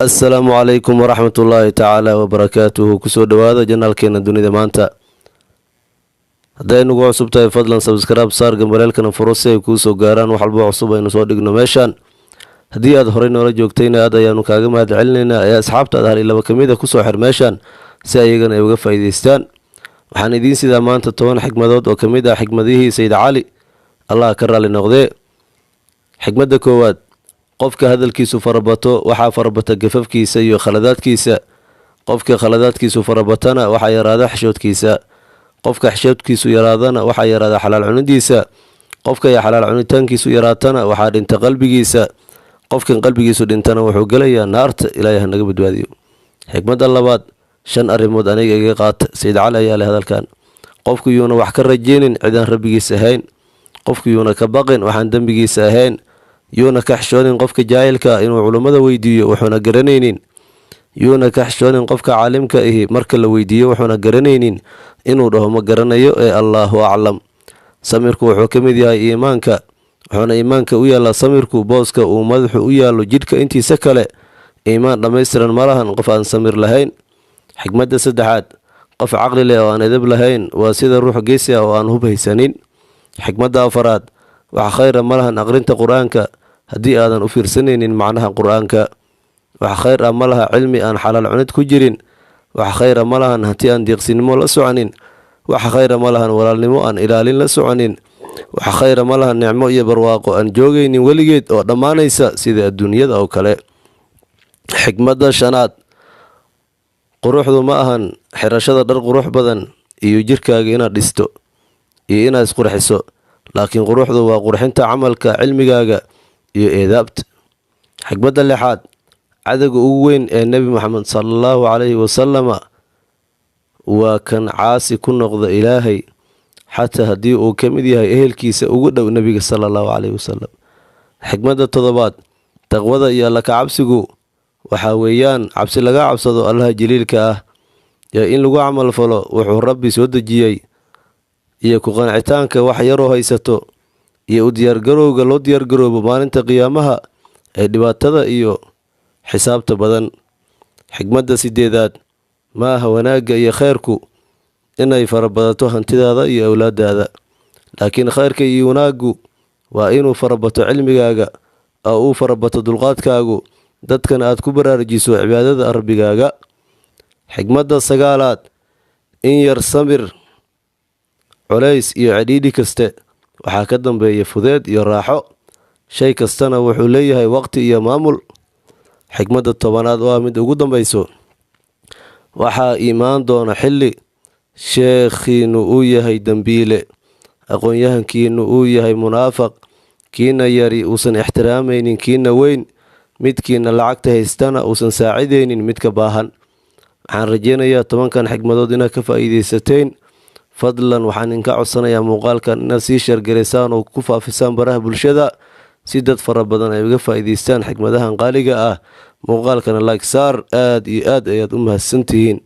السلام عليكم ورحمة الله تعالى وبركاته كسو دوادا جنال كينا دوني مانتا هداي نقو عصوب تاي فضلا سبسكراب صار جنباليل كنا فروسي كوسو قاران وحلبو عصوبة ينصور ديقنا ميشان هدي اد هورين ولا joogtayna aad ayaanu kaaga mahad celinayna ee asxaabtaada hal ilaa kamida ku soo xirmeeshan si ayagana ay uga faa'iideystaan waxaan idin sidaa maanta 10 xigmadood oo kamid ah xigmadihii Sayyid Ali Allah ka raali noqdee xigmada koowaad qofka hadalkiisu farabato waxa farabata gafafkiisa iyo khaladaadkiisa qofka khaladaadkiisu farabatana waxa yaraada xishoodkiisa qofka xishoodkiisu yaraadana waxa yaraada xalaal cunidiisa qofka ya xalaal cunitaankiisu yaraatana waxa dhinta qalbigiisa qofkan qalbigiisu dhintana wuxuu galayaa naarta ilaahay naga badbaadiyo xigmada labaad 5 arimood aniga iga qaata Sayyid Ali ayaa leh hadalkan qofku yuuna wax ka rajeenin cidaan rabbigiisa ahayn qofku yuuna ka baqin waxaan dambigiisa ahayn yuuna ka xishoonin qofka jaahilka inuu culimada weydiiyo wuxuuna garanaynin yuuna ka xishoonin qofka caalimka ahi marka la weydiiyo wuxuuna garanaynin inuu dhaho ma garanayo ee Allahu a'lam samirku wuxuu kamid yahay iimaanka waxaana iimaanka u yaala samirku booska uu madaxu u yaalo jidhka intiisa kale iimaan dhameystiran malahan qof aan samir lahayn xigmada saddexaad qof aqli leh oo aan edeb lahayn waa sida ruux geesi ah oo aan hubeysanin xigmada afaraad waxa khayr malahan aqrinta quraanka hadii aadan u fiirsanaynin macnaha quraanka waxa khayr malaha cilmi aan xalaal cunid ku jirin waxa khayr malahan hadii aan deeqsinimo la soconin waxa khayr malahan walaalnimo aan ilaalin la soconin waxa khayr malaha nicmo iyo barwaaqo aan joogaynin waligeed oo dhamaanaysa sida adduunyada oo kale xigmada shanaad quruxdu ma ahan xirashada dhar qurux badan iyo jirkaaga inaad dhisto iyo inaad isqurxiso laakiin quruxdu waa qurxinta camalka cilmigaaga iyo eedaabta xigmada lixaad cadaga ugu weyn ee nabi maxamed sallallahu alayhi wasallam waa kan caasi ku noqda ilaahay حتى هدي uu kamid yahay ehelkiisa ugu dhow nabiga sallallahu alayhi wasallam xigmada todobaad taqwada iyo alla ka cabsigu waxa weeyaan cabsi laga cabsado Allah jaliilka ah iyo in lagu amal falo wuxuu rabbi soo dajiyay iyo ku qancitaanka wax yar oo haysato iyo u diyaar garowga loo diyaar garoobo maalinta qiyaamaha ee dhibaatada iyo xisaabta badan xigmada sideedaad ma aha wanaaga iyo khayrku inay farabadato hantidaada iyo awlaadaada laakiin khayrka iyo wanaagu waa inuu farabato cilmigaaga oo uu farabato dulqaadkaagu dadkana aad ku baraarujiso cibaadada rabbigaaga xigmada sagaalaad in yar samir culays iyo cidhiidhi kaste waxaa ka dambeeya fudeed iyo raaxo shay kastana wuxuu leeyahay waqti iyo maamul xigmada tobanaad waa mid ugu dambayso waxaa iimaan doona xilli sheekhiinu uu yahay dambiile aqoon-yahankiinu uu yahay munaafaq kiina yari uusan ixtiraamaynin kiina weyn midkiina lacagta haystana uusan saacidaynin midka baahan waxaan rajeynayaa 10kan xigmadood inaad ka faa'iideysateen fadlan waxaan inka codsanayaa muuqaalkan inaad sii shargareysaan oo ku faafisaan baraha bulshada si dad fara badan ay uga faa'iideystaan xigmadahan qaaliga ah muuqaalkana like saar aad iyo aad ayaad u mahadsantihiin